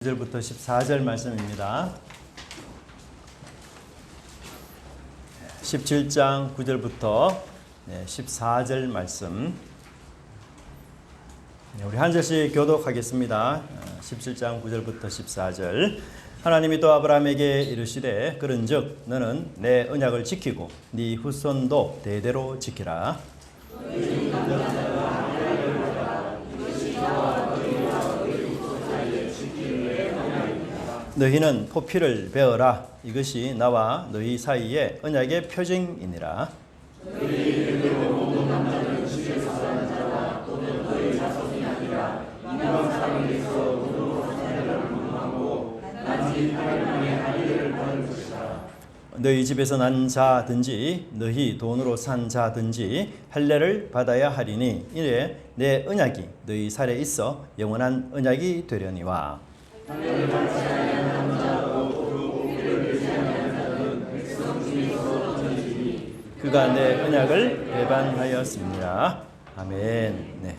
9절부터 14절 말씀입니다. 17장 9절부터 14절 말씀. 우리 한 절씩 교독하겠습니다. 17장 9절부터 14절. 하나님이 또 아브라함에게 이르시되 그런즉 너는 내 언약을 지키고 네 후손도 대대로 지키라. 너희는 포피를 베어라. 이것이 나와 너희 사이의 언약의 표징이니라. 너희 집에서 난 자든지 너희 돈으로 산 자든지 할례를 받아야 하리니 이래 내 언약이 너희 살에 있어 영원한 언약이 되려니와. 그가 내 언약을 배반하였습니다. 아멘. 네.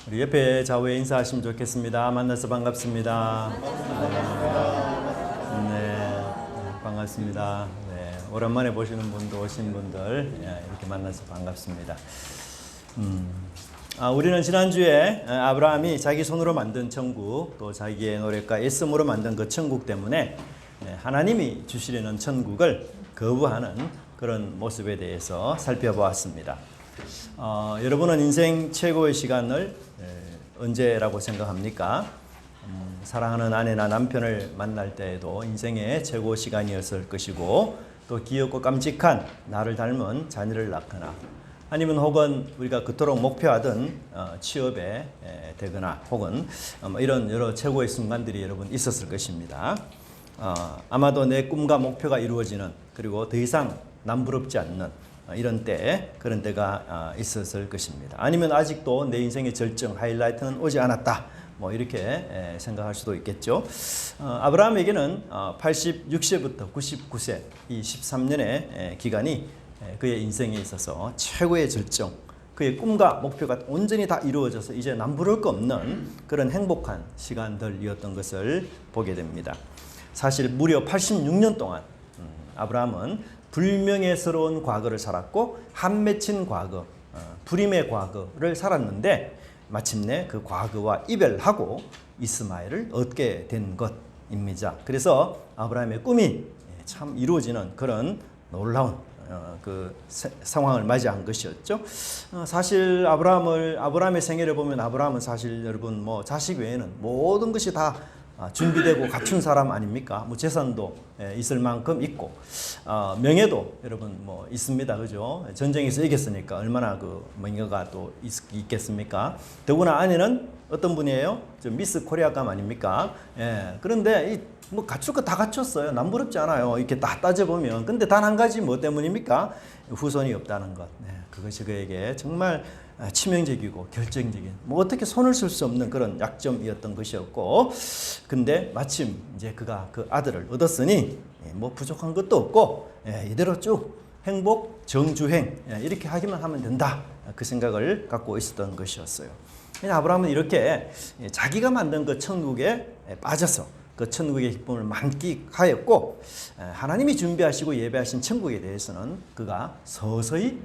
우리 옆에 좌우에 인사하시면 좋겠습니다. 만나서 반갑습니다. 네, 반갑습니다. 네, 오랜만에 보시는 분도 오신 분들 이렇게 만나서 반갑습니다. 우리는 지난주에 아브라함이 자기 손으로 만든 천국, 또 자기의 노력과 애씀으로 만든 그 천국 때문에 하나님이 주시려는 천국을 거부하는 그런 모습에 대해서 살펴보았습니다. 여러분은 인생 최고의 시간을 언제라고 생각합니까? 사랑하는 아내나 남편을 만날 때에도 인생의 최고 시간이었을 것이고, 또 귀엽고 깜찍한 나를 닮은 자녀를 낳거나, 아니면 혹은 우리가 그토록 목표하던 취업에 되거나, 혹은 이런 여러 최고의 순간들이 여러분 있었을 것입니다. 아마도 내 꿈과 목표가 이루어지는, 그리고 더 이상 남부럽지 않는 이런 때, 그런 때가 있었을 것입니다. 아니면 아직도 내 인생의 절정, 하이라이트는 오지 않았다, 뭐 이렇게 생각할 수도 있겠죠. 아브라함에게는 86세부터 99세 이 13년의 기간이 그의 인생에 있어서 최고의 절정, 그의 꿈과 목표가 온전히 다 이루어져서 이제 남부를 거 없는 그런 행복한 시간들이었던 것을 보게 됩니다. 사실 무려 86년 동안 아브라함은 불명예스러운 과거를 살았고 한 맺힌 과거, 불임의 과거를 살았는데 마침내 그 과거와 이별하고 이스마엘을 얻게 된 것입니다. 그래서 아브라함의 꿈이 참 이루어지는 그런 놀라운 그 상황을 맞이한 것이었죠. 사실 아브라함의 생애를 보면 아브라함은 사실 여러분 뭐 자식 외에는 모든 것이 다 준비되고 갖춘 사람 아닙니까? 뭐 재산도 있을 만큼 있고, 명예도 여러분 뭐 있습니다, 그죠? 전쟁에서 이겼으니까 얼마나 그 명예가 또 있겠습니까? 더구나 아내는 어떤 분이에요? 저 미스 코리아감 아닙니까? 그런데 뭐 갖출 거 다 갖췄어요. 남부럽지 않아요. 이렇게 다 따져보면. 근데 단 한 가지 뭐 때문입니까? 후손이 없다는 것. 그것이 그에게 정말 치명적이고 결정적인, 뭐 어떻게 손을 쓸 수 없는 그런 약점이었던 것이었고, 근데 마침 이제 그가 그 아들을 얻었으니 뭐 부족한 것도 없고 이대로 쭉 행복 정주행 이렇게 하기만 하면 된다, 그 생각을 갖고 있었던 것이었어요. 아브라함은 이렇게 자기가 만든 그 천국에 빠져서 그 천국의 기쁨을 만끽하였고, 하나님이 준비하시고 예배하신 천국에 대해서는 그가 서서히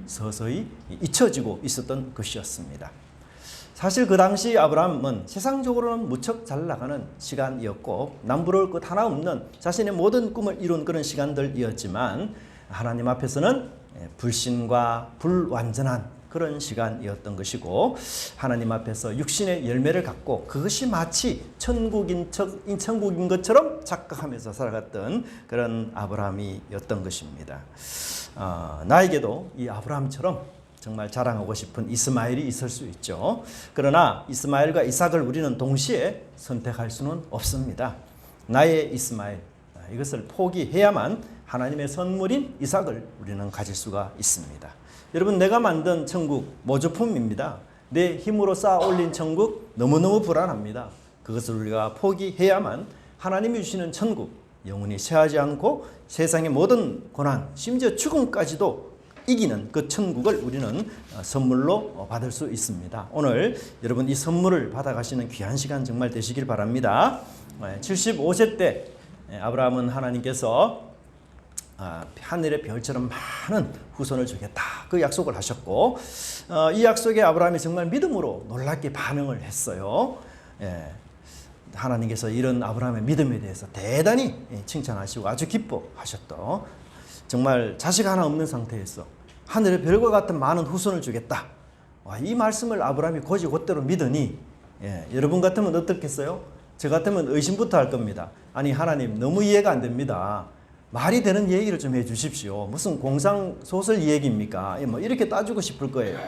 잊혀지고 있었던 것이었습니다. 사실 그 당시 아브라함은 세상적으로는 무척 잘 나가는 시간이었고 남부러울 것 하나 없는 자신의 모든 꿈을 이룬 그런 시간들이었지만, 하나님 앞에서는 불신과 불완전한 그런 시간이었던 것이고, 하나님 앞에서 육신의 열매를 갖고 그것이 마치 천국인 것처럼 착각하면서 살아갔던 그런 아브라함이었던 것입니다. 나에게도 이 아브라함처럼 정말 자랑하고 싶은 이스마엘이 있을 수 있죠. 그러나 이스마엘과 이삭을 우리는 동시에 선택할 수는 없습니다. 나의 이스마엘, 이것을 포기해야만 하나님의 선물인 이삭을 우리는 가질 수가 있습니다. 여러분, 내가 만든 천국 모조품입니다. 내 힘으로 쌓아 올린 천국 너무너무 불안합니다. 그것을 우리가 포기해야만 하나님이 주시는 천국, 영원히 쇠하지 않고 세상의 모든 고난, 심지어 죽음까지도 이기는 그 천국을 우리는 선물로 받을 수 있습니다. 오늘 여러분 이 선물을 받아가시는 귀한 시간 정말 되시길 바랍니다. 75세 때 아브라함은 하나님께서 하늘의 별처럼 많은 후손을 주겠다, 그 약속을 하셨고, 이 약속에 아브라함이 정말 믿음으로 놀랍게 반응을 했어요. 하나님께서 이런 아브라함의 믿음에 대해서 대단히 칭찬하시고 아주 기뻐하셨던, 정말 자식 하나 없는 상태에서 하늘의 별과 같은 많은 후손을 주겠다, 이 말씀을 아브라함이 곧이곧대로 믿으니, 여러분 같으면 어떻겠어요? 저 같으면 의심부터 할 겁니다. 아니 하나님, 너무 이해가 안 됩니다. 말이 되는 얘기를 좀 해주십시오. 무슨 공상소설 얘기입니까? 뭐 이렇게 따지고 싶을 거예요.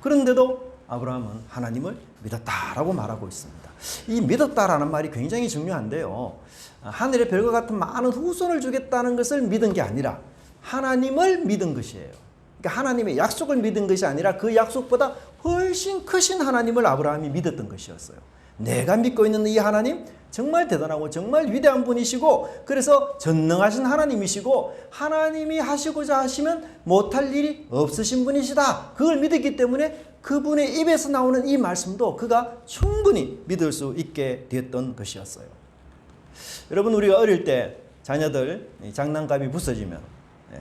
그런데도 아브라함은 하나님을 믿었다라고 말하고 있습니다. 이 믿었다라는 말이 굉장히 중요한데요. 하늘의 별과 같은 많은 후손을 주겠다는 것을 믿은 게 아니라 하나님을 믿은 것이에요. 그러니까 하나님의 약속을 믿은 것이 아니라 그 약속보다 훨씬 크신 하나님을 아브라함이 믿었던 것이었어요. 내가 믿고 있는 이 하나님 정말 대단하고 정말 위대한 분이시고, 그래서 전능하신 하나님이시고, 하나님이 하시고자 하시면 못할 일이 없으신 분이시다, 그걸 믿었기 때문에 그분의 입에서 나오는 이 말씀도 그가 충분히 믿을 수 있게 되었던 것이었어요. 여러분, 우리가 어릴 때 자녀들 장난감이 부서지면,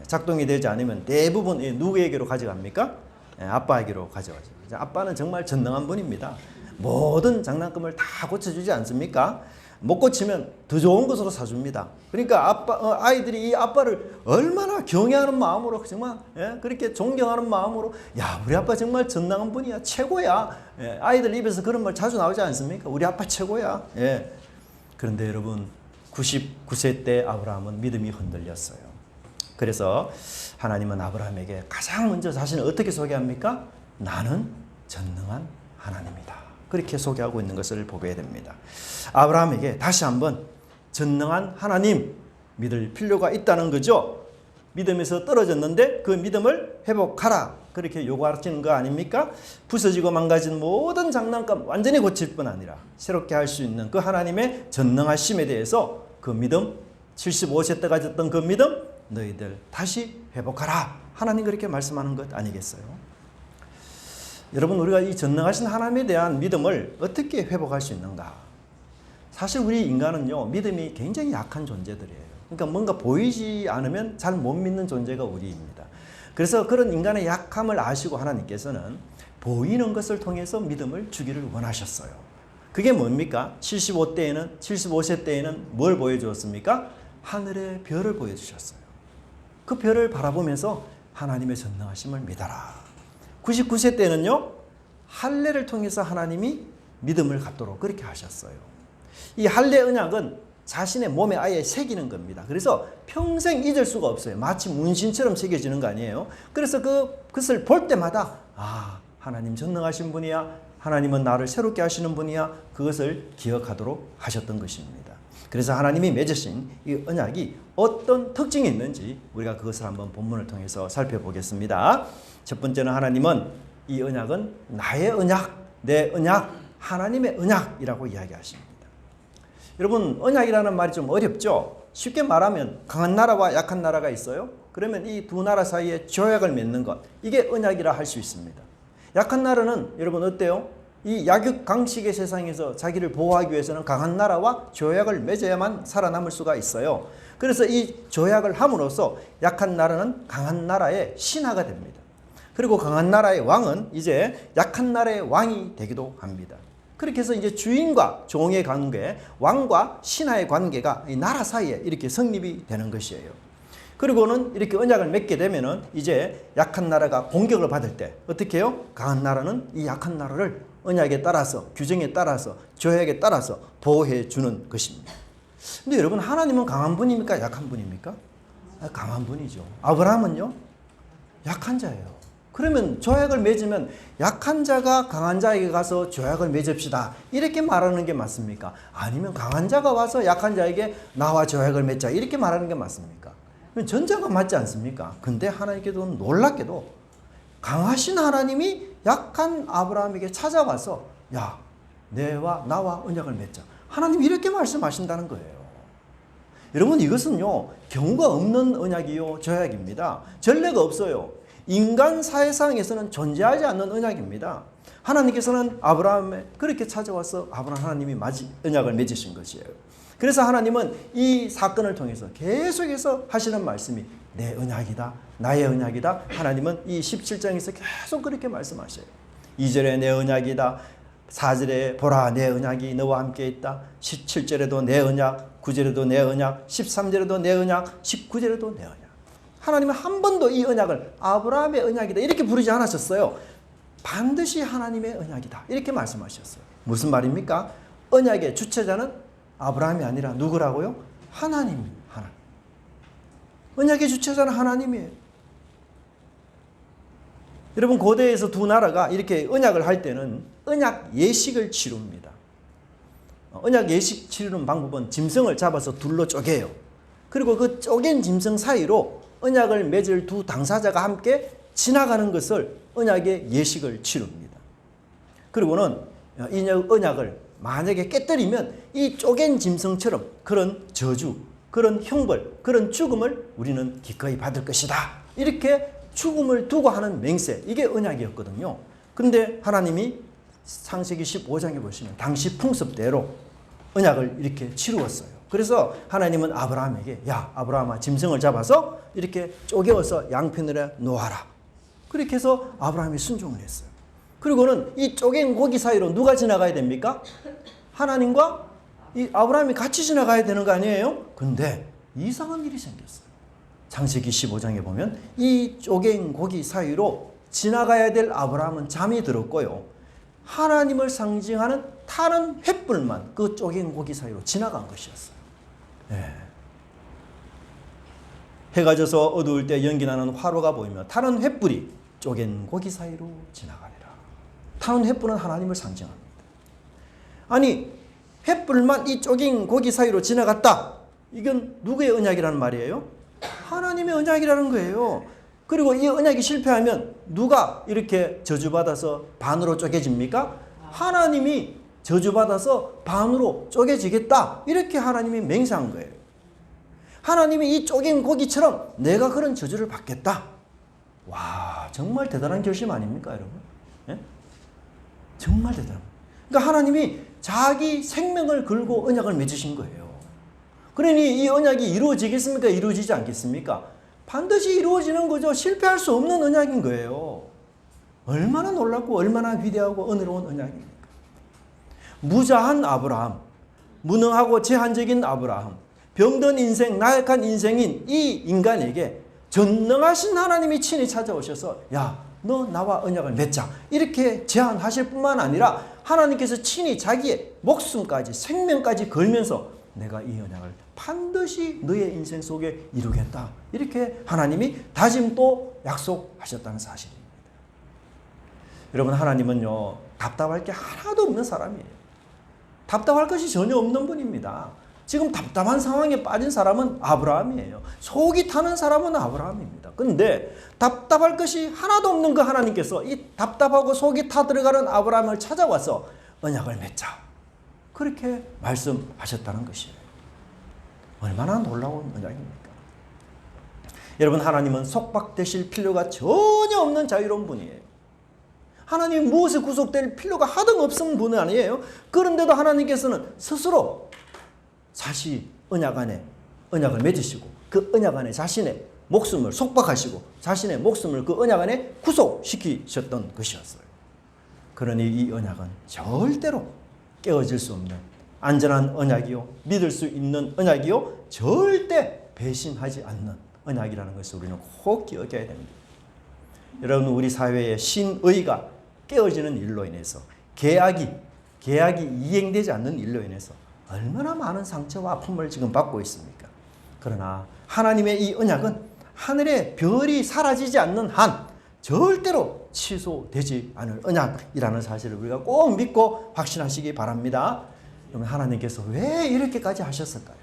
작동이 되지 않으면 대부분 누구에게로 가져갑니까? 아빠에게로 가져가죠. 아빠는 정말 전능한 분입니다. 모든 장난감을 다 고쳐주지 않습니까? 못 고치면 더 좋은 것으로 사줍니다. 그러니까 아이들이 이 아빠를 얼마나 경외하는 마음으로, 정말 그렇게 존경하는 마음으로, 야, 우리 아빠 정말 전능한 분이야, 최고야. 아이들 입에서 그런 말 자주 나오지 않습니까? 우리 아빠 최고야. 그런데 여러분, 99세 때 아브라함은 믿음이 흔들렸어요. 그래서 하나님은 아브라함에게 가장 먼저 자신을 어떻게 소개합니까? 나는 전능한 하나님이다, 그렇게 소개하고 있는 것을 보게 됩니다. 아브라함에게 다시 한번 전능한 하나님 믿을 필요가 있다는 거죠. 믿음에서 떨어졌는데 그 믿음을 회복하라, 그렇게 요구하시는 거 아닙니까? 부서지고 망가진 모든 장난감 완전히 고칠 뿐 아니라 새롭게 할 수 있는 그 하나님의 전능하심에 대해서 그 믿음, 75세 때 가졌던 그 믿음 너희들 다시 회복하라, 하나님 그렇게 말씀하는 것 아니겠어요? 여러분, 우리가 이 전능하신 하나님에 대한 믿음을 어떻게 회복할 수 있는가? 사실 우리 인간은요, 믿음이 굉장히 약한 존재들이에요. 그러니까 뭔가 보이지 않으면 잘 못 믿는 존재가 우리입니다. 그래서 그런 인간의 약함을 아시고 하나님께서는 보이는 것을 통해서 믿음을 주기를 원하셨어요. 그게 뭡니까? 75세 때에는 뭘 보여주었습니까? 하늘의 별을 보여주셨어요. 그 별을 바라보면서 하나님의 전능하심을 믿어라. 99세 때는요, 할례를 통해서 하나님이 믿음을 갖도록 그렇게 하셨어요. 이 할례 언약은 자신의 몸에 아예 새기는 겁니다. 그래서 평생 잊을 수가 없어요. 마치 문신처럼 새겨지는 거 아니에요. 그래서 그것을 볼 때마다 하나님 전능하신 분이야, 하나님은 나를 새롭게 하시는 분이야, 그것을 기억하도록 하셨던 것입니다. 그래서 하나님이 맺으신 이 언약이 어떤 특징이 있는지 우리가 그것을 한번 본문을 통해서 살펴보겠습니다. 첫 번째는 하나님은 이 언약은 나의 언약, 내 언약, 하나님의 언약이라고 이야기하십니다. 여러분, 언약이라는 말이 좀 어렵죠? 쉽게 말하면 강한 나라와 약한 나라가 있어요. 그러면 이 두 나라 사이에 조약을 맺는 것, 이게 언약이라 할 수 있습니다. 약한 나라는 여러분 어때요? 이 약육강식의 세상에서 자기를 보호하기 위해서는 강한 나라와 조약을 맺어야만 살아남을 수가 있어요. 그래서 이 조약을 함으로써 약한 나라는 강한 나라의 신하가 됩니다. 그리고 강한 나라의 왕은 이제 약한 나라의 왕이 되기도 합니다. 그렇게 해서 이제 주인과 종의 관계, 왕과 신하의 관계가 이 나라 사이에 이렇게 성립이 되는 것이에요. 그리고는 이렇게 언약을 맺게 되면은 이제 약한 나라가 공격을 받을 때 어떻게 해요? 강한 나라는 이 약한 나라를 언약에 따라서, 규정에 따라서, 조약에 따라서 보호해 주는 것입니다. 근데 여러분, 하나님은 강한 분입니까? 약한 분입니까? 강한 분이죠. 아브라함은요? 약한 자예요. 그러면 조약을 맺으면 약한 자가 강한 자에게 가서 조약을 맺읍시다, 이렇게 말하는 게 맞습니까? 아니면 강한 자가 와서 약한 자에게 나와 조약을 맺자, 이렇게 말하는 게 맞습니까? 전자가 맞지 않습니까? 근데 하나님께도 놀랍게도 강하신 하나님이 약한 아브라함에게 찾아와서 야, 나와 언약을 맺자, 하나님이 이렇게 말씀하신다는 거예요. 여러분, 이것은요, 경우가 없는 언약이요, 조약입니다. 전례가 없어요. 인간 사회상에서는 존재하지 않는 언약입니다. 하나님께서는 아브라함에 그렇게 찾아와서 하나님이 언약을 맺으신 것이에요. 그래서 하나님은 이 사건을 통해서 계속해서 하시는 말씀이 내 언약이다, 나의 언약이다. 하나님은 이 17장에서 계속 그렇게 말씀하셔요. 2절에 내 언약이다, 4절에 보라 내 언약이 너와 함께 있다, 17절에도 내 언약, 9절에도 내 언약, 13절에도 내 언약, 19절에도 내 언약. 하나님은 한 번도 이 언약을 아브라함의 언약이다 이렇게 부르지 않으셨어요. 반드시 하나님의 언약이다 이렇게 말씀하셨어요. 무슨 말입니까? 언약의 주체자는 아브라함이 아니라 누구라고요? 하나님입니다. 하나님. 언약의 주체자는 하나님이에요. 여러분 고대에서 두 나라가 이렇게 언약을 할 때는 언약 예식을 치릅니다. 언약 예식 치르는 방법은 짐승을 잡아서 둘로 쪼개요. 그리고 그 쪼갠 짐승 사이로 언약을 맺을 두 당사자가 함께 지나가는 것을 언약의 예식을 치릅니다. 그리고는 이 언약을 만약에 깨뜨리면 이 쪼갠 짐승처럼 그런 저주, 그런 형벌, 그런 죽음을 우리는 기꺼이 받을 것이다. 이렇게 죽음을 두고 하는 맹세, 이게 언약이었거든요. 그런데 하나님이 창세기 15장에 보시면 당시 풍습대로 언약을 이렇게 치루었어요. 그래서 하나님은 아브라함에게 야 아브라함아 짐승을 잡아서 이렇게 쪼개어서 양편으로 놓아라. 그렇게 해서 아브라함이 순종을 했어요. 그리고는 이 쪼갠 고기 사이로 누가 지나가야 됩니까? 하나님과 이 아브라함이 같이 지나가야 되는 거 아니에요? 근데 이상한 일이 생겼어요. 창세기 15장에 보면 이 쪼갠 고기 사이로 지나가야 될 아브라함은 잠이 들었고요. 하나님을 상징하는 타는 횃불만 그 쪼갠 고기 사이로 지나간 것이었어요. 네. 해가 져서 어두울 때 연기나는 화로가 보이며 타는 횃불이 쪼갠 고기 사이로 지나가니라. 타는 횃불은 하나님을 상징합니다. 아니 횃불만 이 쪼갠 고기 사이로 지나갔다. 이건 누구의 언약이라는 말이에요? 하나님의 언약이라는 거예요. 그리고 이 언약이 실패하면 누가 이렇게 저주받아서 반으로 쪼개집니까? 하나님이 저주받아서 반으로 쪼개지겠다. 이렇게 하나님이 맹세한 거예요. 하나님이 이 쪼갠 고기처럼 내가 그런 저주를 받겠다. 와, 정말 대단한 결심 아닙니까, 여러분? 예? 정말 대단합니다. 그러니까 하나님이 자기 생명을 걸고 언약을 맺으신 거예요. 그러니 이 언약이 이루어지겠습니까? 이루어지지 않겠습니까? 반드시 이루어지는 거죠. 실패할 수 없는 언약인 거예요. 얼마나 놀랍고 얼마나 위대하고 은혜로운 언약입니까? 무자한 아브라함, 무능하고 제한적인 아브라함, 병든 인생, 나약한 인생인 이 인간에게 전능하신 하나님이 친히 찾아오셔서 야, 너 나와 언약을 맺자. 이렇게 제안하실 뿐만 아니라 하나님께서 친히 자기의 목숨까지 생명까지 걸면서 내가 이 언약을 반드시 너의 인생 속에 이루겠다. 이렇게 하나님이 다짐도 약속하셨다는 사실입니다. 여러분 하나님은요 답답할 게 하나도 없는 사람이에요. 답답할 것이 전혀 없는 분입니다. 지금 답답한 상황에 빠진 사람은 아브라함이에요. 속이 타는 사람은 아브라함입니다. 그런데 답답할 것이 하나도 없는 그 하나님께서 이 답답하고 속이 타 들어가는 아브라함을 찾아와서 언약을 맺자. 그렇게 말씀하셨다는 것이에요. 얼마나 놀라운 언약입니까? 여러분 하나님은 속박되실 필요가 전혀 없는 자유로운 분이에요. 하나님 무엇에 구속될 필요가 하등 없은 분은 아니에요. 그런데도 하나님께서는 스스로 자신 언약 안에 언약을 맺으시고 그 언약 안에 자신의 목숨을 속박하시고 자신의 목숨을 그 언약 안에 구속시키셨던 것이었어요. 그러니 이 언약은 절대로 깨어질 수 없는 안전한 언약이요, 믿을 수 있는 언약이요, 절대 배신하지 않는 언약이라는 것을 우리는 꼭 기억해야 됩니다. 여러분 우리 사회의 신의가 깨어지는 일로 인해서 계약이 이행되지 않는 일로 인해서 얼마나 많은 상처와 아픔을 지금 받고 있습니까? 그러나 하나님의 이 언약은 하늘의 별이 사라지지 않는 한 절대로 취소되지 않을 언약이라는 사실을 우리가 꼭 믿고 확신하시기 바랍니다. 그러면 하나님께서 왜 이렇게까지 하셨을까요?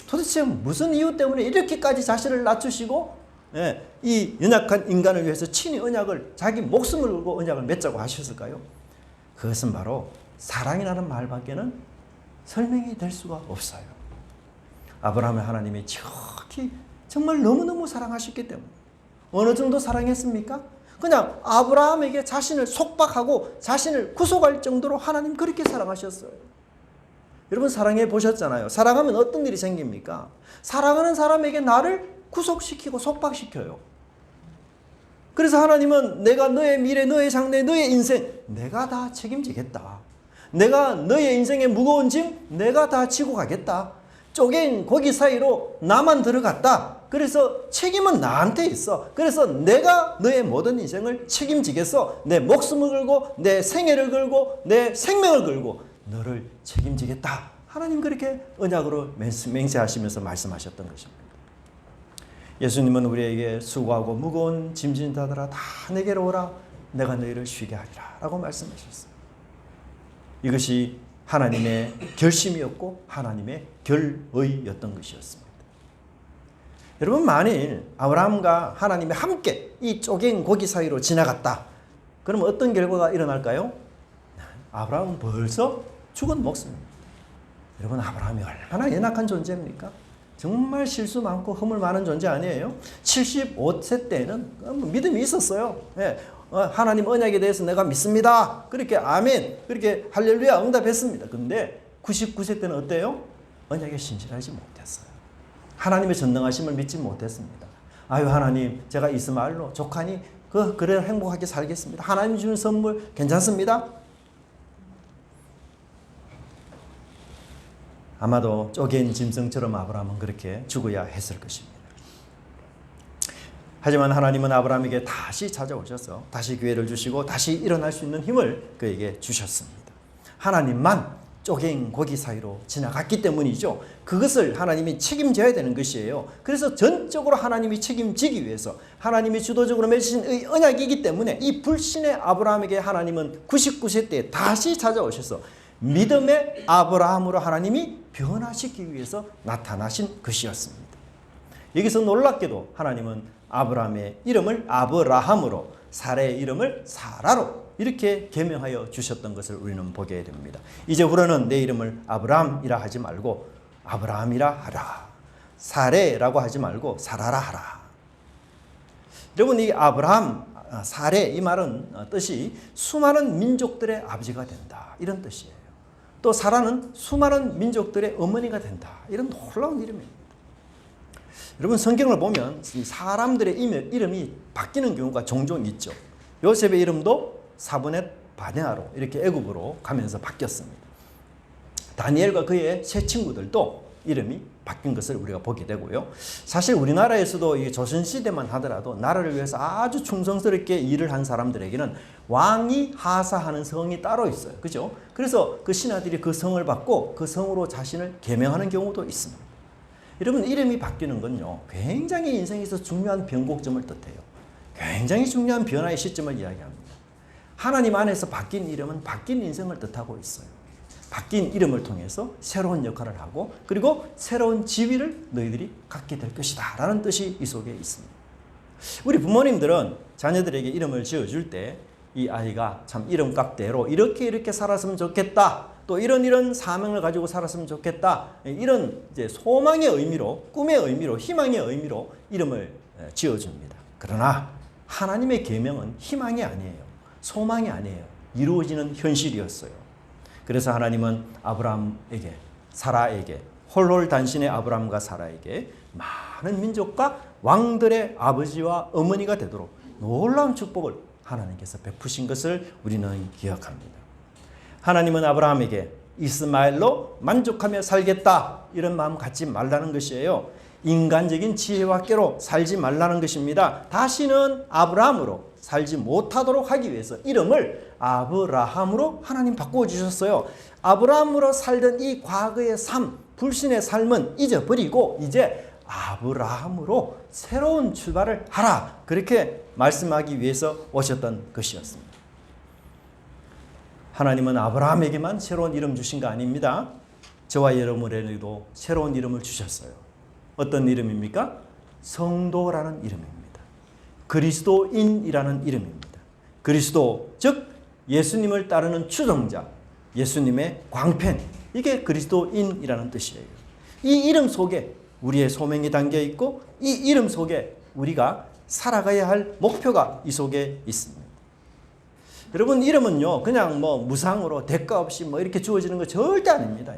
도대체 무슨 이유 때문에 이렇게까지 자신을 낮추시고 이 연약한 인간을 위해서 친히 언약을 자기 목숨을 걸고 언약을 맺자고 하셨을까요? 그것은 바로 사랑이라는 말밖에는 설명이 될 수가 없어요. 아브라함을 하나님이 지극히 정말 너무너무 사랑하셨기 때문에. 어느 정도 사랑했습니까? 그냥 아브라함에게 자신을 속박하고 자신을 구속할 정도로 하나님 그렇게 사랑하셨어요. 여러분 사랑해 보셨잖아요. 사랑하면 어떤 일이 생깁니까? 사랑하는 사람에게 나를 구속시키고 속박시켜요. 그래서 하나님은 내가 너의 미래, 너의 장래, 너의 인생 내가 다 책임지겠다. 내가 너의 인생의 무거운 짐 내가 다 지고 가겠다. 쪼갠 고기 사이로 나만 들어갔다. 그래서 책임은 나한테 있어. 그래서 내가 너의 모든 인생을 책임지겠어. 내 목숨을 걸고 내 생애를 걸고 내 생명을 걸고 너를 책임지겠다. 하나님 그렇게 언약으로 맹세하시면서 말씀하셨던 것입니다. 예수님은 우리에게 수고하고 무거운 짐진 자들아 다 내게로 오라. 내가 너희를 쉬게 하리라 라고 말씀하셨어요. 이것이 하나님의 결심이었고 하나님의 결의였던 것이었습니다. 여러분 만일 아브라함과 하나님이 함께 이 쪼갠 고기 사이로 지나갔다. 그러면 어떤 결과가 일어날까요? 아브라함은 벌써 죽은 목숨입니다. 여러분 아브라함이 얼마나 연약한 존재입니까? 정말 실수 많고 허물 많은 존재 아니에요? 75세 때는 믿음이 있었어요. 예. 하나님 언약에 대해서 내가 믿습니다. 그렇게 아멘, 그렇게 할렐루야 응답했습니다. 근데 99세 때는 어때요? 언약에 신실하지 못했어요. 하나님의 전능하심을 믿지 못했습니다. 아유 하나님 제가 이스마엘로 족하니 그래 행복하게 살겠습니다. 하나님 주는 선물 괜찮습니다. 아마도 쪼갠 짐승처럼 아브라함은 그렇게 죽어야 했을 것입니다. 하지만 하나님은 아브라함에게 다시 찾아오셔서 다시 기회를 주시고 다시 일어날 수 있는 힘을 그에게 주셨습니다. 하나님만 쪼갠 고기 사이로 지나갔기 때문이죠. 그것을 하나님이 책임져야 되는 것이에요. 그래서 전적으로 하나님이 책임지기 위해서 하나님이 주도적으로 맺으신 언약이기 때문에 이 불신의 아브라함에게 하나님은 99세 때 다시 찾아오셔서 믿음의 아브라함으로 하나님이 변화시키기 위해서 나타나신 것이었습니다. 여기서 놀랍게도 하나님은 아브라함의 이름을 아브라함으로 사라의 이름을 사라로 이렇게 계명하여 주셨던 것을 우리는 보게 됩니다. 이제부터는 내 이름을 아브라함이라 하지 말고 아브라함이라 하라. 사레라고 하지 말고 사라라 하라. 여러분 이 아브라함, 사레 이 말은 뜻이 수많은 민족들의 아버지가 된다 이런 뜻이에요. 또 사라는 수많은 민족들의 어머니가 된다 이런 놀라운 이름입니다. 여러분 성경을 보면 사람들의 이름이 바뀌는 경우가 종종 있죠. 요셉의 이름도 사브넷 바네아로 이렇게 애굽으로 가면서 바뀌었습니다. 다니엘과 그의 세 친구들도 이름이 바뀐 것을 우리가 보게 되고요. 사실 우리나라에서도 이 조선시대만 하더라도 나라를 위해서 아주 충성스럽게 일을 한 사람들에게는 왕이 하사하는 성이 따로 있어요. 그죠? 그래서 그 신하들이 그 성을 받고 그 성으로 자신을 계명하는 경우도 있습니다. 여러분 이름이 바뀌는 건요. 굉장히 인생에서 중요한 변곡점을 뜻해요. 굉장히 중요한 변화의 시점을 이야기합니다. 하나님 안에서 바뀐 이름은 바뀐 인생을 뜻하고 있어요. 바뀐 이름을 통해서 새로운 역할을 하고 그리고 새로운 지위를 너희들이 갖게 될 것이다 라는 뜻이 이 속에 있습니다. 우리 부모님들은 자녀들에게 이름을 지어줄 때 이 아이가 참 이름값대로 이렇게 살았으면 좋겠다. 또 이런 사명을 가지고 살았으면 좋겠다. 이런 이제 소망의 의미로, 꿈의 의미로, 희망의 의미로 이름을 지어줍니다. 그러나 하나님의 계명은 희망이 아니에요. 소망이 아니에요. 이루어지는 현실이었어요. 그래서 하나님은 아브라함에게, 사라에게, 홀홀단신의 아브라함과 사라에게 많은 민족과 왕들의 아버지와 어머니가 되도록 놀라운 축복을 하나님께서 베푸신 것을 우리는 기억합니다. 하나님은 아브라함에게 이스마엘로 만족하며 살겠다 이런 마음 갖지 말라는 것이에요. 인간적인 지혜와 꾀로 살지 말라는 것입니다. 다시는 아브라함으로 살지 못하도록 하기 위해서 이름을 아브라함으로 하나님 바꾸어 주셨어요. 아브라함으로 살던 이 과거의 삶, 불신의 삶은 잊어버리고 이제 아브라함으로 새로운 출발을 하라. 그렇게 말씀하기 위해서 오셨던 것이었습니다. 하나님은 아브라함에게만 새로운 이름 주신 거 아닙니다. 저와 여러분에게도 새로운 이름을 주셨어요. 어떤 이름입니까? 성도라는 이름입니다. 그리스도인이라는 이름입니다. 그리스도, 즉 예수님을 따르는 추종자, 예수님의 광팬, 이게 그리스도인이라는 뜻이에요. 이 이름 속에 우리의 소명이 담겨 있고 이 이름 속에 우리가 살아가야 할 목표가 이 속에 있습니다. 여러분 이름은요 그냥 무상으로 대가 없이 이렇게 주어지는 거 절대 아닙니다.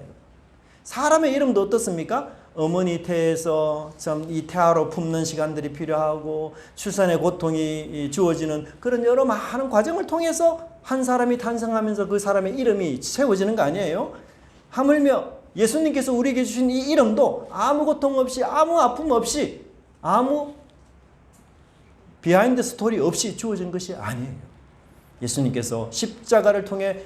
사람의 이름도 어떻습니까? 어머니 태에서 참 이 태아로 품는 시간들이 필요하고 출산의 고통이 주어지는 그런 여러 많은 과정을 통해서 한 사람이 탄생하면서 그 사람의 이름이 세워지는 거 아니에요? 하물며 예수님께서 우리에게 주신 이 이름도 아무 고통 없이 아무 아픔 없이 아무 비하인드 스토리 없이 주어진 것이 아니에요. 예수님께서 십자가를 통해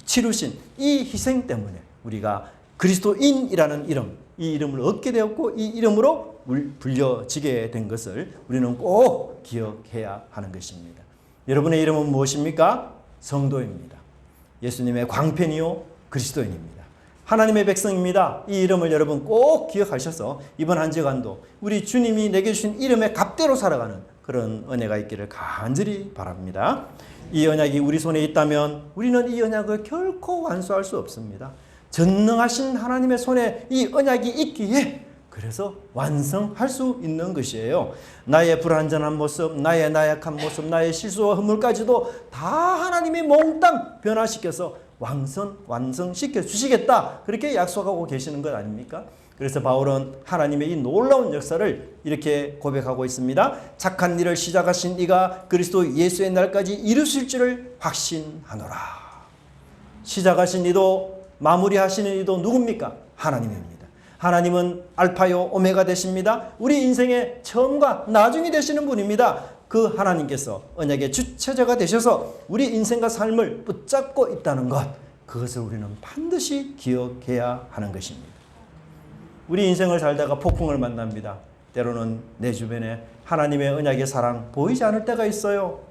치루신 이 희생 때문에 우리가 그리스도인이라는 이름, 이 이름을 얻게 되었고 이 이름으로 불려지게 된 것을 우리는 꼭 기억해야 하는 것입니다. 여러분의 이름은 무엇입니까? 성도입니다. 예수님의 광팬이요 그리스도인입니다. 하나님의 백성입니다. 이 이름을 여러분 꼭 기억하셔서 이번 한 주간도 우리 주님이 내게 주신 이름의 값대로 살아가는 그런 은혜가 있기를 간절히 바랍니다. 이 언약이 우리 손에 있다면 우리는 이 언약을 결코 완수할 수 없습니다. 전능하신 하나님의 손에 이 언약이 있기에 그래서 완성할 수 있는 것이에요. 나의 불완전한 모습, 나의 나약한 모습, 나의 실수와 허물까지도 다 하나님이 몽땅 변화시켜서 완성시켜 주시겠다. 그렇게 약속하고 계시는 것 아닙니까? 그래서 바울은 하나님의 이 놀라운 역사를 이렇게 고백하고 있습니다. 착한 일을 시작하신 이가 그리스도 예수의 날까지 이루실 줄을 확신하노라. 시작하신 이도 마무리하시는 이도 누굽니까? 하나님입니다. 하나님은 알파요 오메가 되십니다. 우리 인생의 처음과 나중이 되시는 분입니다. 그 하나님께서 언약의 주체자가 되셔서 우리 인생과 삶을 붙잡고 있다는 것, 그것을 우리는 반드시 기억해야 하는 것입니다. 우리 인생을 살다가 폭풍을 만납니다. 때로는 내 주변에 하나님의 언약의 사랑 보이지 않을 때가 있어요.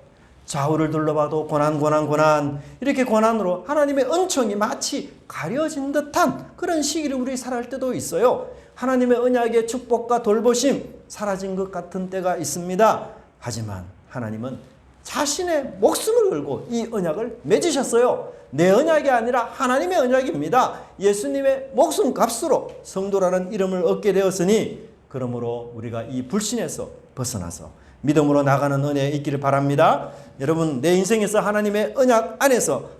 좌우를 둘러봐도 고난 이렇게 고난으로 하나님의 은총이 마치 가려진 듯한 그런 시기를 우리 살아갈 때도 있어요. 하나님의 언약의 축복과 돌보심 사라진 것 같은 때가 있습니다. 하지만 하나님은 자신의 목숨을 걸고 이 언약을 맺으셨어요. 내 언약이 아니라 하나님의 언약입니다. 예수님의 목숨 값으로 성도라는 이름을 얻게 되었으니 그러므로 우리가 이 불신에서 벗어나서 믿음으로 나가는 은혜에 있기를 바랍니다. 여러분, 내 인생에서 하나님의 언약 안에서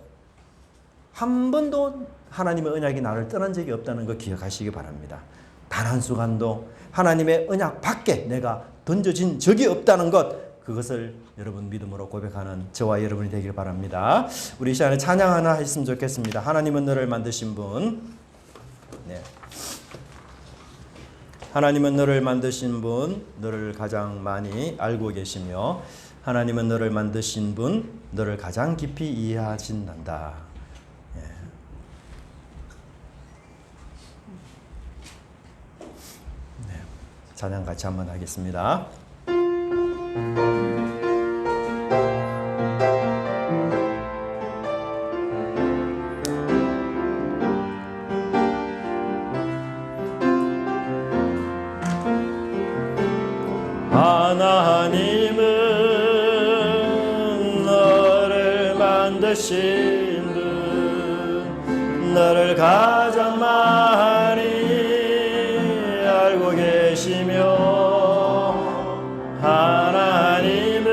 한 번도 하나님의 언약이 나를 떠난 적이 없다는 거 기억하시기 바랍니다. 단 한 순간도 하나님의 언약 밖에 내가 던져진 적이 없다는 것, 그것을 여러분 믿음으로 고백하는 저와 여러분이 되길 바랍니다. 우리 이 시간에 찬양 하나 했으면 좋겠습니다. 하나님은 너를 만드신 분. 네. 하나님은 너를 만드신 분, 너를 가장 많이 알고 계시며 하나님은 너를 만드신 분, 너를 가장 깊이 이해하신단다. 예. 네. 찬양 같이 한번 하겠습니다. 하나님은 너를 만드신 분, 너를 가장 많이 알고 계시며 하나님은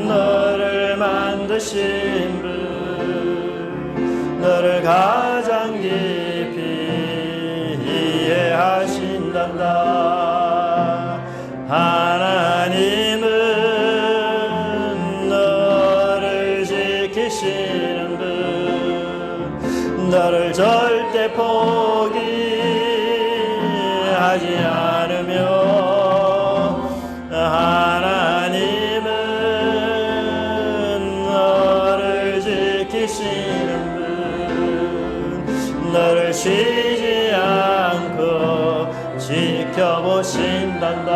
너를 만드신 분, 너를 가장 깊이 이해하신단다. 하나님은 너를 지키시는 분, 너를 절대 포기하지 않으며 하나님은 너를 지키시는 분, 너를 쉬지 않고 지켜보신단다.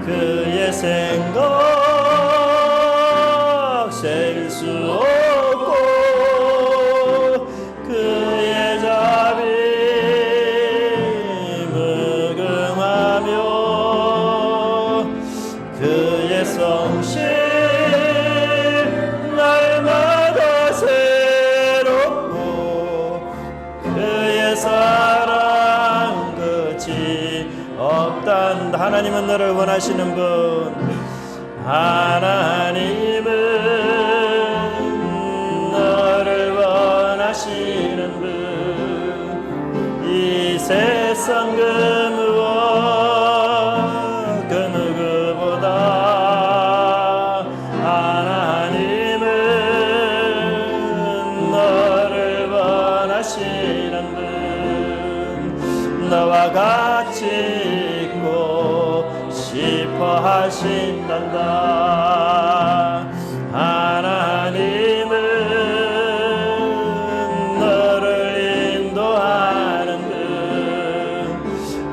그의 생각 셀 수 없고 그의 자비 무궁하며 그의 성실 날마다 새롭고 그의 사랑 끝이 없단다. 하나님은 너를 원하시는 분, 하나님은 너를 원하시는 성금 의원 그 누구보다 하나님은 너를 원하시는 분 너와 같이 있고 싶어 하신단다. 하나님은 너를 인도하는 분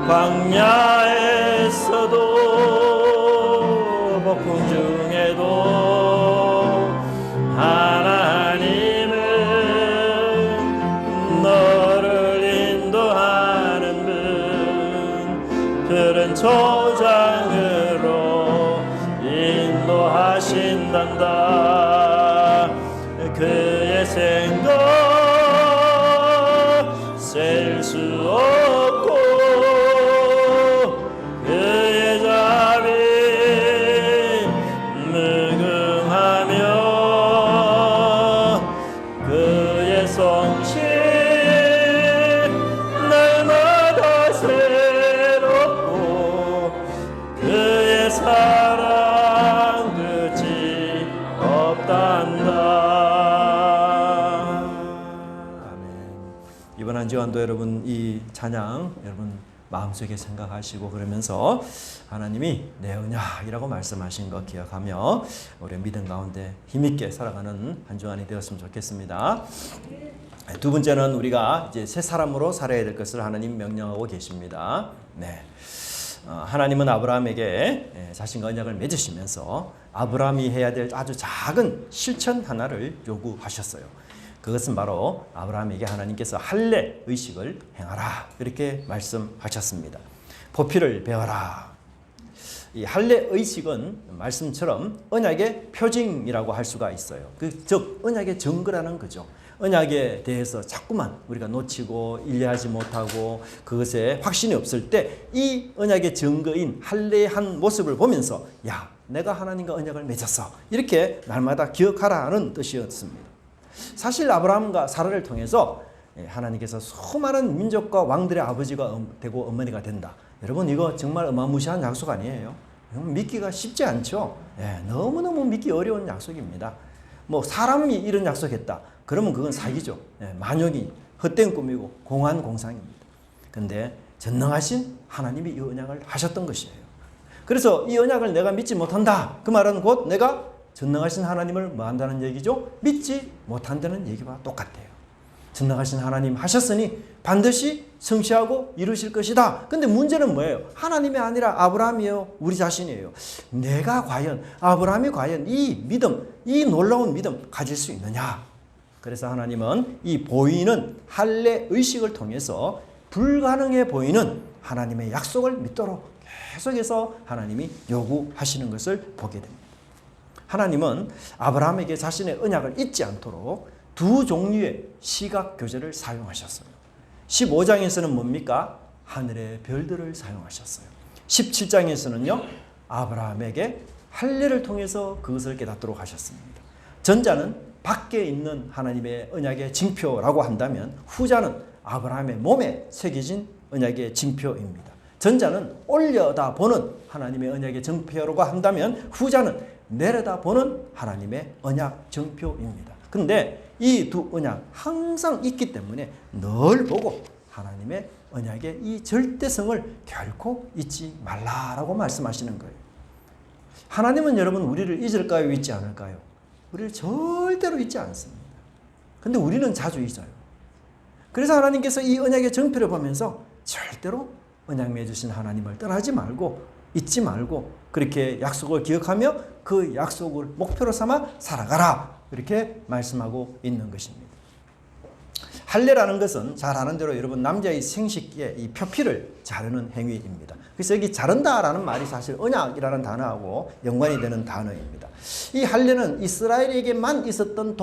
광야에서도 폭풍 중에도 하나님은 너를 인도하는 분 푸른 초장으로 인도하신단다. 그의 생각 셀 수 없고 그의 자비 무궁하며 그의 성실 날마다 새롭고 그의 사랑 끝이 없단다. 이번 한 주간도 여러분 이 찬양 여러분 마음속에 생각하시고 그러면서 하나님이 내 언약이라고 말씀하신 것 기억하며 우리 믿음 가운데 힘있게 살아가는 한 주간이 되었으면 좋겠습니다. 두 번째는 우리가 이제 새 사람으로 살아야 될 것을 하나님 명령하고 계십니다. 네. 하나님은 아브라함에게 자신과 언약을 맺으시면서 아브라함이 해야 될 아주 작은 실천 하나를 요구하셨어요. 그것은 바로 아브라함에게 하나님께서 할례 의식을 행하라 이렇게 말씀하셨습니다. 보피를 배워라. 이 할례 의식은 말씀처럼 언약의 표징이라고 할 수가 있어요. 즉 언약의 증거라는 거죠. 언약에 대해서 자꾸만 우리가 놓치고 인내하지 못하고 그것에 확신이 없을 때 이 언약의 증거인 할례의 한 모습을 보면서 야 내가 하나님과 언약을 맺었어 이렇게 날마다 기억하라는 뜻이었습니다. 사실 아브라함과 사라를 통해서 하나님께서 수많은 민족과 왕들의 아버지가 되고 어머니가 된다. 여러분 이거 정말 어마무시한 약속 아니에요? 믿기가 쉽지 않죠. 너무너무 믿기 어려운 약속입니다. 뭐 사람이 이런 약속했다. 그러면 그건 사기죠. 만용이 헛된 꿈이고 공한 공상입니다. 그런데 전능하신 하나님이 이 언약을 하셨던 것이에요. 그래서 이 언약을 내가 믿지 못한다. 그 말은 곧 내가 전능하신 하나님을 뭐 한다는 얘기죠? 믿지 못한다는 얘기와 똑같아요. 전능하신 하나님 하셨으니 반드시 성취하고 이루실 것이다. 근데 문제는 뭐예요? 하나님이 아니라 아브라함이에요. 우리 자신이에요. 내가 과연 아브라함이 과연 이 믿음, 이 놀라운 믿음 가질 수 있느냐? 그래서 하나님은 이 보이는 할례 의식을 통해서 불가능해 보이는 하나님의 약속을 믿도록 계속해서 하나님이 요구하시는 것을 보게 됩니다. 하나님은 아브라함에게 자신의 언약을 잊지 않도록 두 종류의 시각 교재를 사용하셨어요. 15장에서는 뭡니까? 하늘의 별들을 사용하셨어요. 17장에서는요. 아브라함에게 할례를 통해서 그것을 깨닫도록 하셨습니다. 전자는 밖에 있는 하나님의 언약의 징표라고 한다면 후자는 아브라함의 몸에 새겨진 언약의 징표입니다. 전자는 올려다보는 하나님의 언약의 징표라고 한다면 후자는 내려다보는 하나님의 언약 징표입니다. 그런데 이 두 언약 항상 있기 때문에 늘 보고 하나님의 언약의 이 절대성을 결코 잊지 말라라고 말씀하시는 거예요. 하나님은 여러분 우리를 잊을까요? 잊지 않을까요? 우리를 절대로 잊지 않습니다. 그런데 우리는 자주 잊어요. 그래서 하나님께서 이 언약의 정표를 보면서 절대로 언약 맺으신 하나님을 떠나지 말고 잊지 말고 그렇게 약속을 기억하며 그 약속을 목표로 삼아 살아가라 이렇게 말씀하고 있는 것입니다. 할례라는 것은 잘 아는 대로 여러분 남자의 생식기에 이 표피를 자르는 행위입니다. 그래서 여기 자른다라는 말이 사실 언약이라는 단어하고 연관이 되는 단어입니다. 이 할례는 이스라엘에게만 있었던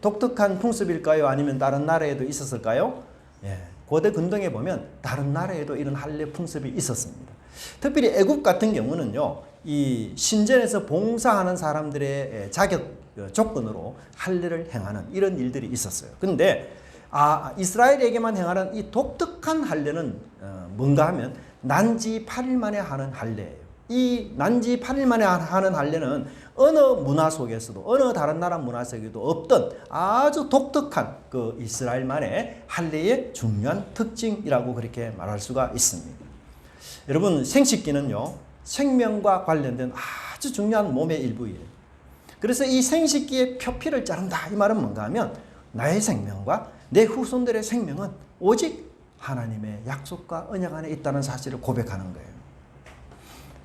독특한 풍습일까요? 아니면 다른 나라에도 있었을까요? 고대 근동에 보면 다른 나라에도 이런 할례 풍습이 있었습니다. 특별히 애굽 같은 경우는요, 이 신전에서 봉사하는 사람들의 자격 조건으로 할례를 행하는 이런 일들이 있었어요. 그런데 이스라엘에게만 행하는 이 독특한 할례는 뭔가 하면 난지 8일 만에 하는 할례예요. 이 난지 8일 만에 하는 할례는 어느 문화 속에서도 어느 다른 나라 문화 속에도 없던 아주 독특한 그 이스라엘만의 할례의 중요한 특징이라고 그렇게 말할 수가 있습니다. 여러분, 생식기는요, 생명과 관련된 아주 중요한 몸의 일부예요. 그래서 이 생식기의 표피를 자른다, 이 말은 뭔가 하면 나의 생명과 내 후손들의 생명은 오직 하나님의 약속과 언약 안에 있다는 사실을 고백하는 거예요.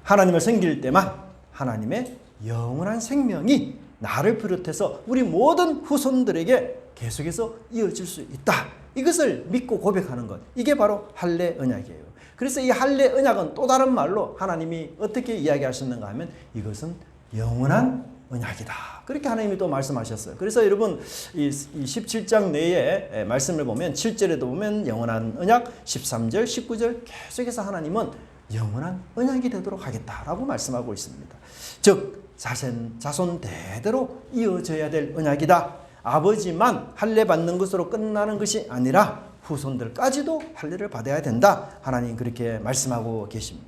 하나님을 섬길 때만 하나님의 영원한 생명이 나를 비롯해서 우리 모든 후손들에게 계속해서 이어질 수 있다. 이것을 믿고 고백하는 것. 이게 바로 할례 언약이에요. 그래서 이 할례 언약은 또 다른 말로 하나님이 어떻게 이야기하셨는가 하면 이것은 영원한 언약이다. 그렇게 하나님이 또 말씀하셨어요. 그래서 여러분 이 17장 내에 말씀을 보면 7절에도 보면 영원한 언약, 13절, 19절 계속해서 하나님은 영원한 언약이 되도록 하겠다라고 말씀하고 있습니다. 즉 자손 대대로 이어져야 될 언약이다. 아버지만 할례 받는 것으로 끝나는 것이 아니라 후손들까지도 할례를 받아야 된다. 하나님 그렇게 말씀하고 계십니다.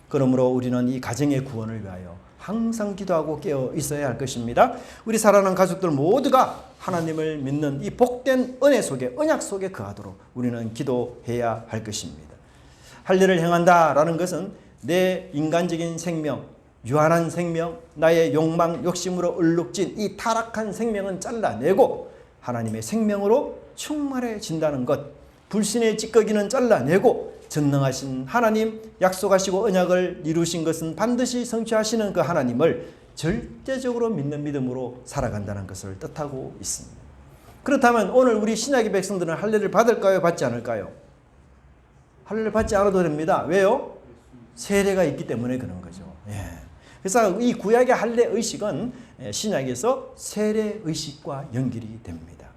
그러므로 우리는 이 가정의 구원을 위하여 항상 기도하고 깨어 있어야 할 것입니다. 우리 사랑하는 가족들 모두가 하나님을 믿는 이 복된 은혜 속에, 언약 속에 거하도록 우리는 기도해야 할 것입니다. 할례를 행한다라는 것은 내 인간적인 생명, 유한한 생명, 나의 욕망, 욕심으로 얼룩진 이 타락한 생명은 잘라내고 하나님의 생명으로 충만해진다는 것, 불신의 찌꺼기는 잘라내고 전능하신 하나님, 약속하시고 언약을 이루신 것은 반드시 성취하시는 그 하나님을 절대적으로 믿는 믿음으로 살아간다는 것을 뜻하고 있습니다. 그렇다면 오늘 우리 신약의 백성들은 할례를 받을까요? 받지 않을까요? 할례를 받지 않아도 됩니다. 왜요? 세례가 있기 때문에 그런 거죠. 예. 그래서 이 구약의 할례 의식은 신약에서 세례 의식과 연결이 됩니다.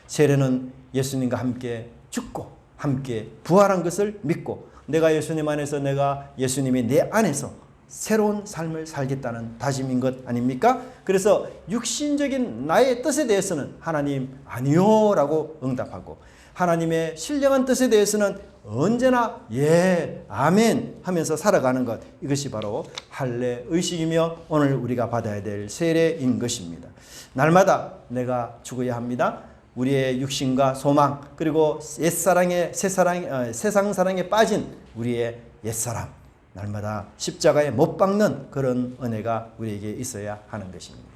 세례는 예수님과 함께 죽고 함께 부활한 것을 믿고 내가 예수님 안에서 내가 예수님이 내 안에서 새로운 삶을 살겠다는 다짐인 것 아닙니까? 그래서 육신적인 나의 뜻에 대해서는 하나님 아니요 라고 응답하고 하나님의 신령한 뜻에 대해서는 언제나 예 아멘 하면서 살아가는 것, 이것이 바로 할례 의식이며 오늘 우리가 받아야 될 세례인 것입니다. 날마다 내가 죽어야 합니다. 우리의 육신과 소망, 그리고 세상 사랑에 빠진 우리의 옛사람, 날마다 십자가에 못 박는 그런 은혜가 우리에게 있어야 하는 것입니다.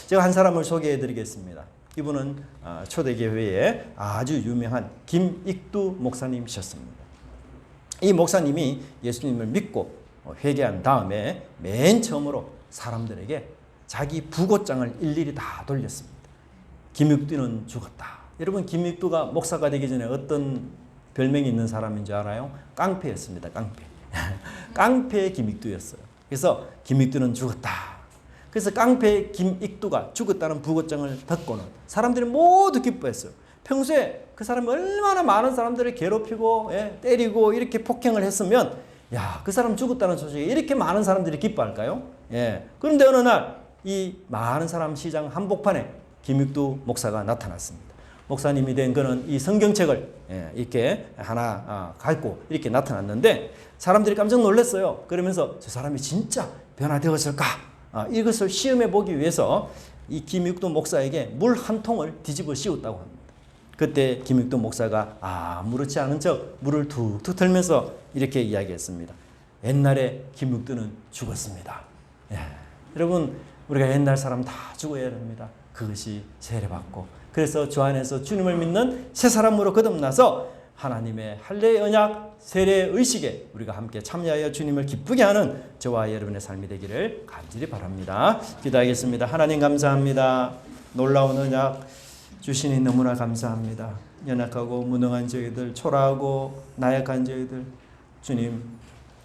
제가 한 사람을 소개해 드리겠습니다. 이분은 초대교회의 아주 유명한 김익두 목사님이셨습니다. 이 목사님이 예수님을 믿고 회개한 다음에 맨 처음으로 사람들에게 자기 부고장을 일일이 다 돌렸습니다. 김익두는 죽었다. 여러분, 김익두가 목사가 되기 전에 어떤 별명이 있는 사람인 줄 알아요? 깡패였습니다. 깡패. 깡패 김익두였어요. 그래서 김익두는 죽었다. 그래서 깡패 김익두가 죽었다는 부고장을 듣고는 사람들이 모두 기뻐했어요. 평소에 그 사람이 얼마나 많은 사람들을 괴롭히고 때리고 이렇게 폭행을 했으면 야, 그 사람 죽었다는 소식에 이렇게 많은 사람들이 기뻐할까요? 그런데 어느 날 이 많은 사람 시장 한복판에 김익두 목사가 나타났습니다. 목사님이 된 그는 이 성경책을 이렇게 하나 갖고 이렇게 나타났는데 사람들이 깜짝 놀랐어요. 그러면서 저 사람이 진짜 변화되었을까? 이것을 시험해 보기 위해서 이 김익두 목사에게 물 한 통을 뒤집어 씌웠다고 합니다. 그때 김익두 목사가 아무렇지 않은 척 물을 툭툭 털면서 이렇게 이야기했습니다. 옛날에 김익두는 죽었습니다. 여러분, 우리가 옛날 사람 다 죽어야 됩니다. 그것이 세례받고 그래서 주 안에서 주님을 믿는 새 사람으로 거듭나서 하나님의 할례 언약 세례 의식에 우리가 함께 참여하여 주님을 기쁘게 하는 저와 여러분의 삶이 되기를 간절히 바랍니다. 기도하겠습니다. 하나님 감사합니다. 놀라운 언약 주시니 너무나 감사합니다. 연약하고 무능한 저희들, 초라하고 나약한 저희들, 주님,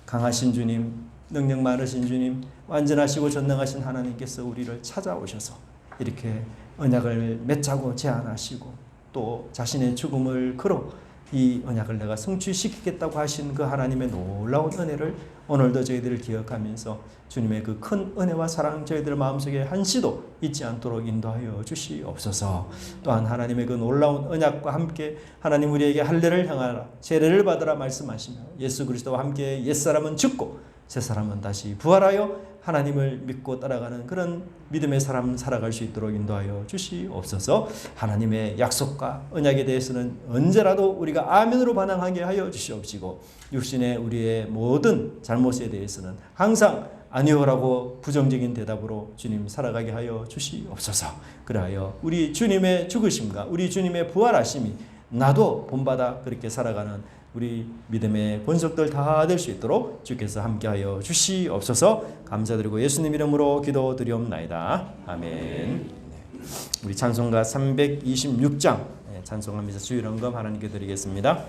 강하신 주님, 능력 많으신 주님, 완전하시고 전능하신 하나님께서 우리를 찾아오셔서 이렇게 언약을 맺자고 제안하시고 또 자신의 죽음을 걸어 이 언약을 내가 성취시키겠다고 하신 그 하나님의 놀라운 은혜를 오늘도 저희들을 기억하면서 주님의 그 큰 은혜와 사랑 저희들 마음속에 한시도 잊지 않도록 인도하여 주시옵소서. 또한 하나님의 그 놀라운 언약과 함께 하나님 우리에게 할례를 행하라, 세례를 받으라 말씀하시며 예수 그리스도와 함께 옛사람은 죽고 새사람은 다시 부활하여 하나님을 믿고 따라가는 그런 믿음의 사람 살아갈 수 있도록 인도하여 주시옵소서. 하나님의 약속과 언약에 대해서는 언제라도 우리가 아멘으로 반응하게 하여 주시옵시고 육신의 우리의 모든 잘못에 대해서는 항상 아니오라고 부정적인 대답으로 주님 살아가게 하여 주시옵소서. 그리하여 우리 주님의 죽으심과 우리 주님의 부활하심이 나도 본받아 그렇게 살아가는 우리 믿음의 본석들 다 될 수 있도록 주께서 함께하여 주시옵소서. 감사드리고 예수님 이름으로 기도드리옵나이다. 아멘. 우리 찬송가 326장 찬송하면서 주일 헌금 하나님께 드리겠습니다.